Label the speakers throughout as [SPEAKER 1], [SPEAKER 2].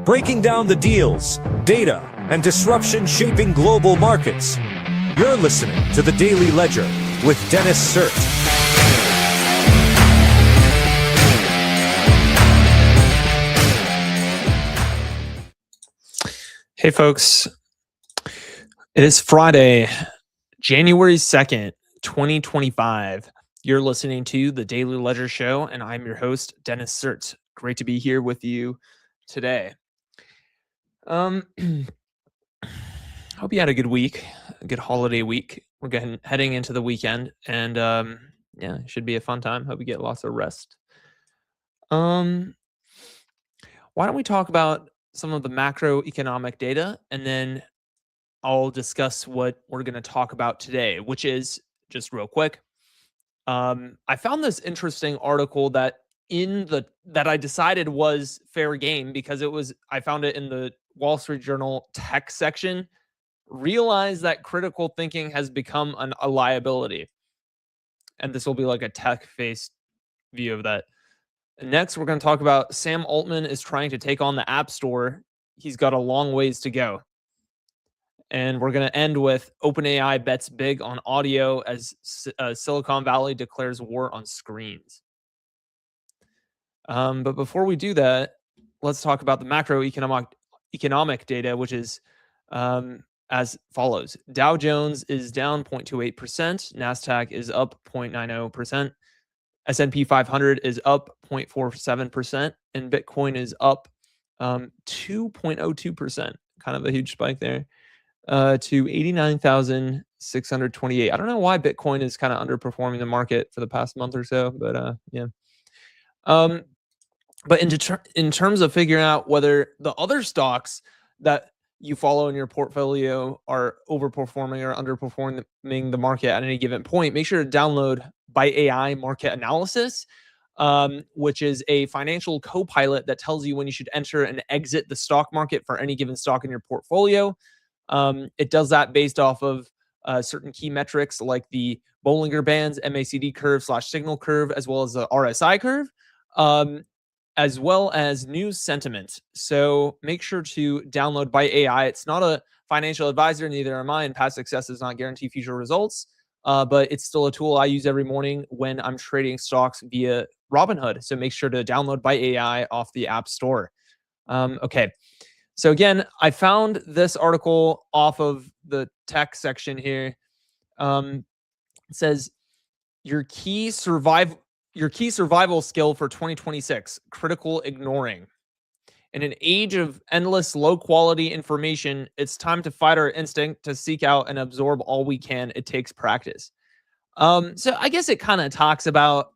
[SPEAKER 1] breaking down the deals, data, and disruption shaping global markets. You're listening to The Daily Ledger with Dennis Sert.
[SPEAKER 2] Hey folks, it is Friday, January 2nd, 2025. You're listening to The Daily Ledger Show, and I'm your host, Dennis Sert. Great to be here with you today. Hope you had a good week, a good holiday week. We're heading into the weekend, and yeah, it should be a fun time. Hope you get lots of rest. Why don't we talk about some of the macroeconomic data, and then I'll discuss what we're going to talk about today, which is, just real quick, I found this interesting article that I decided was fair game because I found it in the Wall Street Journal tech section. Realize that critical thinking has become a liability. And this will be like a tech-based view of that. Next, we're going to talk about Sam Altman is trying to take on the App Store. He's got a long ways to go. And we're going to end with OpenAI bets big on audio as Silicon Valley declares war on screens. But before we do that, let's talk about the macroeconomic data, which is as follows. Dow Jones is down 0.28%. NASDAQ is up 0.90%. S&P 500 is up 0.47%. And Bitcoin is up 2.02%. Kind of a huge spike there. To 89,628. I don't know why Bitcoin is kind of underperforming the market for the past month or so, but yeah. But in terms of figuring out whether the other stocks that you follow in your portfolio are overperforming or underperforming the market at any given point, make sure to download By AI Market Analysis, which is a financial co-pilot that tells you when you should enter and exit the stock market for any given stock in your portfolio. It does that based off of certain key metrics like the Bollinger Bands, MACD curve / signal curve, as well as the RSI curve, as well as news sentiment. So make sure to download By AI. It's not a financial advisor, neither am I, and past success does not guarantee future results, but it's still a tool I use every morning when I'm trading stocks via Robinhood. So make sure to download By AI off the App Store. Okay. So again, I found this article off of the tech section here. It says your key survival skill for 2026, critical ignoring. In an age of endless low quality information, it's time to fight our instinct to seek out and absorb all we can. It takes practice. So I guess it kind of talks about,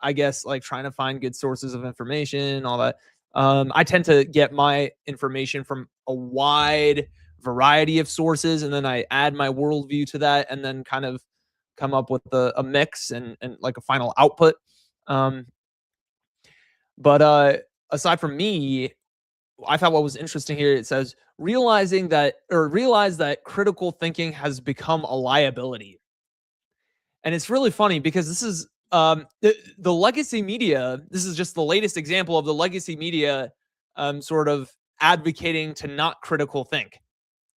[SPEAKER 2] like trying to find good sources of information, all that. I tend to get my information from a wide variety of sources, and then I add my worldview to that, and then kind of come up with a mix and like a final output. But aside from me, I thought what was interesting here, it says realize that critical thinking has become a liability. And it's really funny because this is the legacy media. This is just the latest example of the legacy media sort of advocating to not critical think.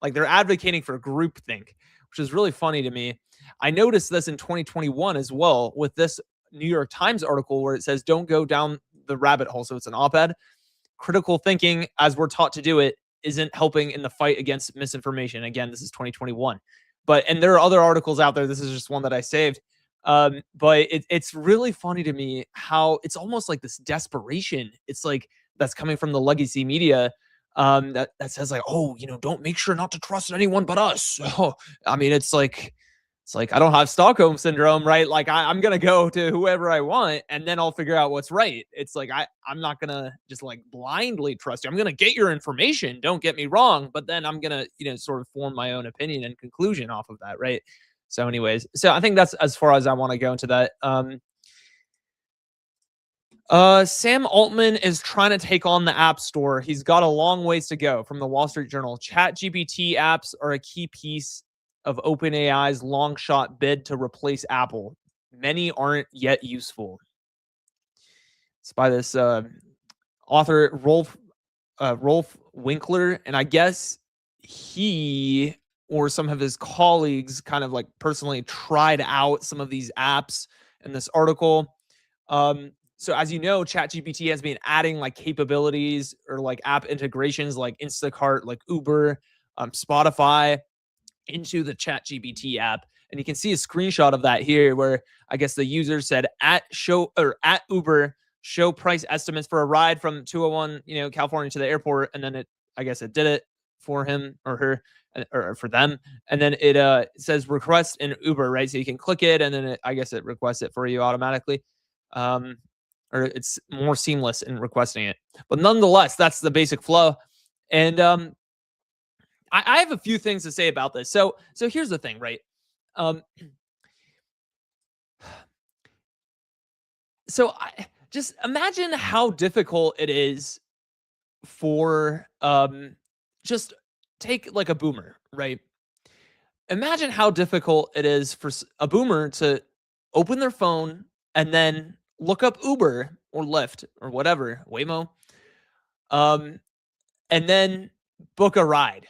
[SPEAKER 2] Like they're advocating for groupthink, which is really funny to me. I noticed this in 2021 as well with this New York Times article where it says, don't go down the rabbit hole. So it's an op-ed. Critical thinking, as we're taught to do it, isn't helping in the fight against misinformation. Again, this is 2021. And there are other articles out there. This is just one that I saved. But it's really funny to me how it's almost like this desperation. It's like that's coming from the legacy media that says like, oh, don't make sure not to trust anyone but us. Oh, I mean, it's like I don't have Stockholm syndrome, right? Like I'm gonna go to whoever I want, and then I'll figure out what's right. It's like I'm not gonna just like blindly trust you. I'm gonna get your information. Don't get me wrong, but then I'm gonna sort of form my own opinion and conclusion off of that, right? So, anyways, I think that's as far as I want to go into that. Sam Altman is trying to take on the App Store. He's got a long ways to go. From the Wall Street Journal, ChatGPT apps are a key piece of OpenAI's long shot bid to replace Apple. Many aren't yet useful. It's by this author, Rolf Rolf Winkler, and I guess he or some of his colleagues kind of like personally tried out some of these apps in this article. So as you know, ChatGPT has been adding like capabilities or like app integrations like Instacart, like Uber, Spotify into the ChatGPT app. And you can see a screenshot of that here where I guess the user said at Uber, show price estimates for a ride from 201, California to the airport. And then I guess it did it for him or her or for them. And then it says request in Uber, right? So you can click it and then I guess it requests it for you automatically. Or it's more seamless in requesting it. But nonetheless, that's the basic flow. And I have a few things to say about this. So here's the thing, right? So I just imagine how difficult it is for just take like a boomer, right? Imagine how difficult it is for a boomer to open their phone and then look up Uber or Lyft or whatever, Waymo, and then book a ride.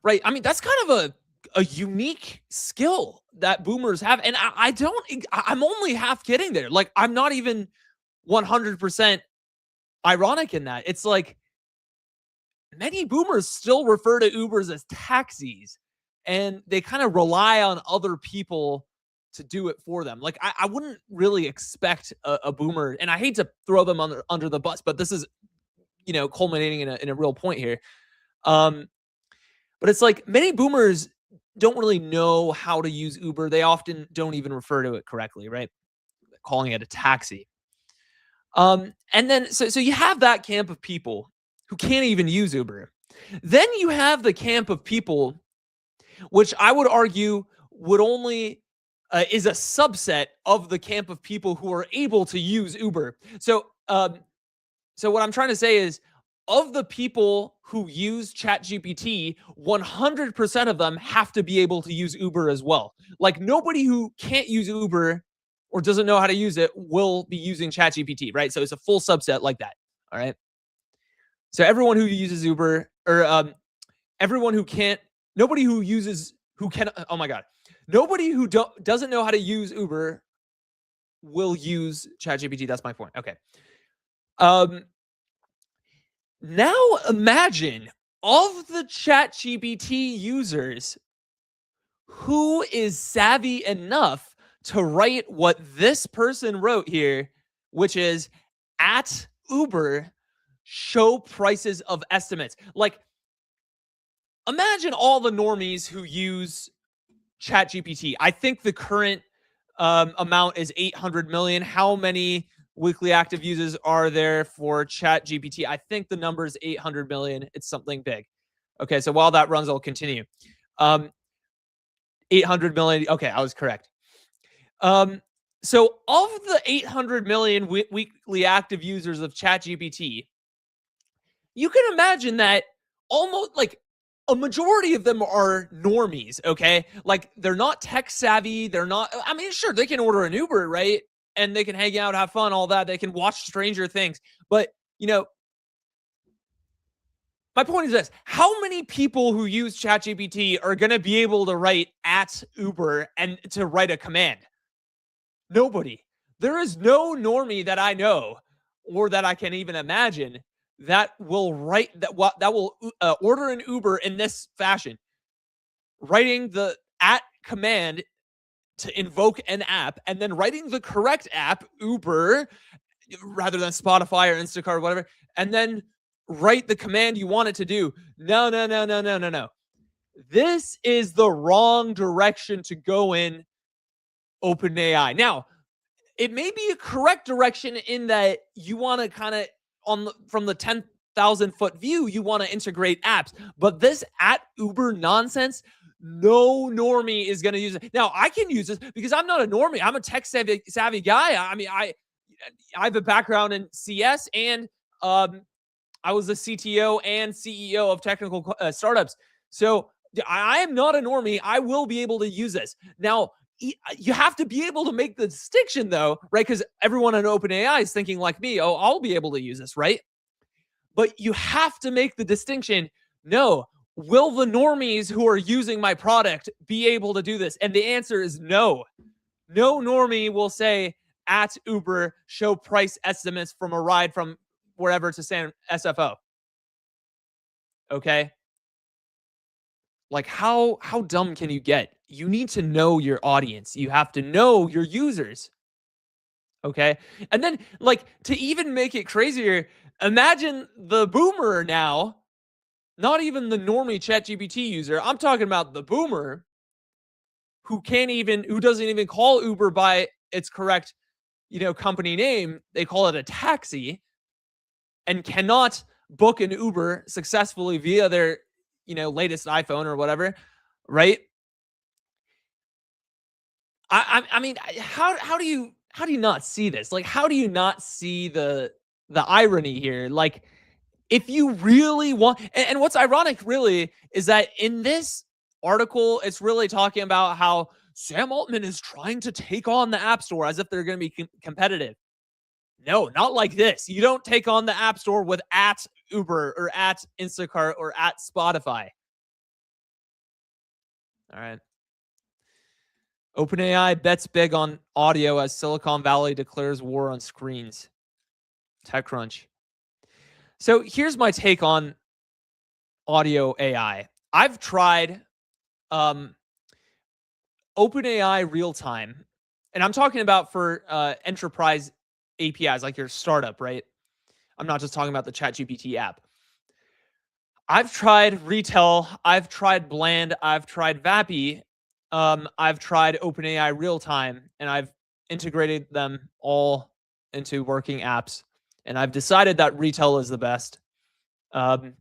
[SPEAKER 2] Right. I mean, that's kind of a unique skill that boomers have. And I'm only half getting there. Like, I'm not even 100% ironic in that. It's like many boomers still refer to Ubers as taxis and they kind of rely on other people to do it for them. Like, I wouldn't really expect a boomer, and I hate to throw them under the bus, but this is, culminating in a real point here. But it's like many boomers don't really know how to use Uber. They often don't even refer to it correctly, right? Calling it a taxi. And then so you have that camp of people who can't even use Uber. Then you have the camp of people, which I would argue would only is a subset of the camp of people who are able to use Uber. So what I'm trying to say is, of the people who use ChatGPT, 100% of them have to be able to use Uber as well. Like, nobody who can't use Uber or doesn't know how to use it will be using ChatGPT, right? So it's a full subset like that. All right. So everyone who uses Uber, or everyone who can't, nobody who uses, who can, oh my God, nobody who doesn't know how to use Uber will use ChatGPT. That's my point. Okay. Now imagine of the ChatGPT users, who is savvy enough to write what this person wrote here, which is at Uber, show prices of estimates. Like, imagine all the normies who use ChatGPT. I think the current amount is 800 million. How many weekly active users are there for ChatGPT? I think the number is 800 million. It's something big. Okay, so while that runs, I'll continue. 800 million. Okay, I was correct. So of the 800 million weekly active users of ChatGPT, you can imagine that almost like a majority of them are normies, okay? Like, they're not tech savvy. They're not, I mean, sure, they can order an Uber, right? And they can hang out, have fun, all that. They can watch Stranger Things. But, my point is this: how many people who use ChatGPT are going to be able to write at Uber and to write a command? Nobody. There is no normie that I know or that I can even imagine that will write that will order an Uber in this fashion, writing the at command to invoke an app and then writing the correct app, Uber, rather than Spotify or Instacart or whatever, and then write the command you want it to do. No. This is the wrong direction to go in OpenAI. Now, it may be a correct direction in that you want to kind of, from the 10,000 foot view, you want to integrate apps, but this at Uber nonsense, no normie is going to use it. Now, I can use this because I'm not a normie. I'm a tech savvy guy. I mean, I have a background in CS, and I was a CTO and CEO of technical startups. So I am not a normie. I will be able to use this. Now, you have to be able to make the distinction, though, right? Because everyone on OpenAI is thinking like me, oh, I'll be able to use this, right? But you have to make the distinction. No, will the normies who are using my product be able to do this? And the answer is no. No normie will say at Uber, show price estimates from a ride from wherever to San SFO. Okay. Like how dumb can you get? You need to know your audience. You have to know your users. Okay. And then like to even make it crazier, imagine the boomer now, not even the normie ChatGPT user. I'm talking about the boomer who doesn't even call Uber by its correct, company name. They call it a taxi and cannot book an Uber successfully via their, latest iPhone or whatever, right? I mean, how do you not see this? Like, how do you not see the irony here? Like, if you really want, and what's ironic really is that in this article, it's really talking about how Sam Altman is trying to take on the App Store as if they're going to be competitive. No, not like this. You don't take on the App Store with at Uber or at Instacart or at Spotify. All right. OpenAI bets big on audio as Silicon Valley declares war on screens. TechCrunch. So here's my take on audio AI. I've tried OpenAI real time, and I'm talking about for enterprise APIs, like your startup, right? I'm not just talking about the ChatGPT app. I've tried Retail, I've tried Bland, I've tried Vappy, I've tried OpenAI real time, and I've integrated them all into working apps. And I've decided that Retail is the best, just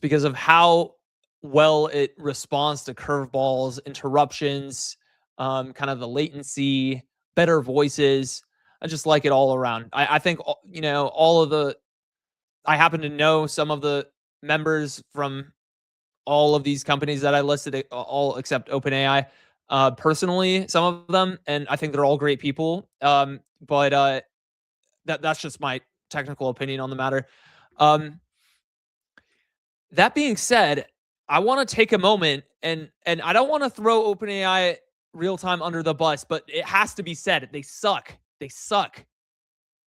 [SPEAKER 2] because of how well it responds to curveballs, interruptions, kind of the latency, better voices. I just like it all around. I think, all of the, I happen to know some of the members from all of these companies that I listed, all except OpenAI, personally, some of them, and I think they're all great people. But that's just my technical opinion on the matter. That being said, I want to take a moment and I don't want to throw OpenAI real time under the bus, but it has to be said, they suck. They suck.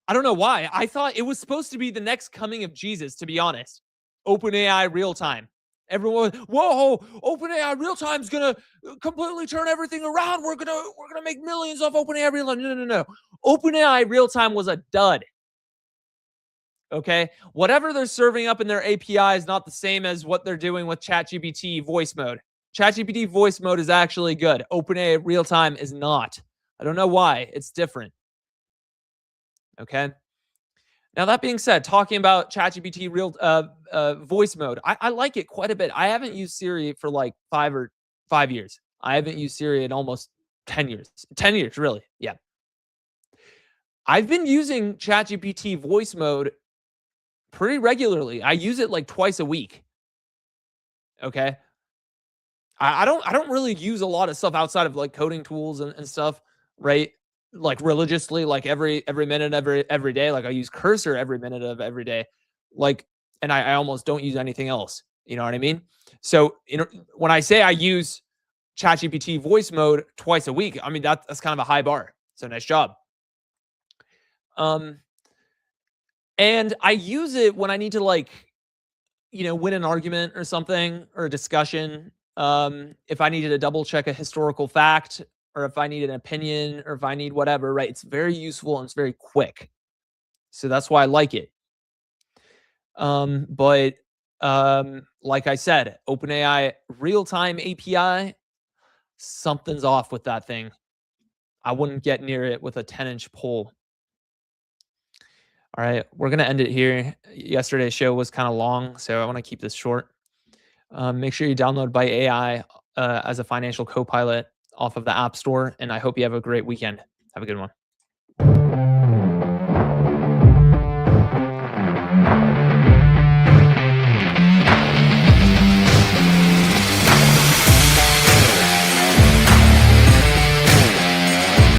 [SPEAKER 2] I don't know why. I thought it was supposed to be the next coming of Jesus, to be honest. OpenAI real time. Everyone, whoa, OpenAI real time is gonna completely turn everything around. We're gonna make millions off OpenAI real time. No. OpenAI real time was a dud. Okay, whatever they're serving up in their API is not the same as what they're doing with ChatGPT voice mode. ChatGPT voice mode is actually good. OpenAI real time is not. I don't know why. It's different. Okay. Now that being said, talking about ChatGPT real voice mode, I like it quite a bit. I haven't used Siri for like 5 years. I haven't used Siri in almost 10 years. 10 years, really. Yeah. I've been using ChatGPT voice mode pretty regularly. I use it like twice a week. Okay. I don't really use a lot of stuff outside of like coding tools and stuff, right? Like religiously, like every minute, every day. Like I use Cursor every minute of every day. Like, and I almost don't use anything else. You know what I mean? So, when I say I use ChatGPT voice mode twice a week, I mean that's kind of a high bar. So nice job. And I use it when I need to like, win an argument or something or a discussion. If I needed to double check a historical fact, or if I need an opinion, or if I need whatever, right? It's very useful and it's very quick. So that's why I like it. But like I said, OpenAI real-time API, something's off with that thing. I wouldn't get near it with a 10-inch pole. All right, we're going to end it here. Yesterday's show was kind of long, so I want to keep this short. Make sure you download Byte AI as a financial co-pilot off of the App Store, and I hope you have a great weekend. Have a good one.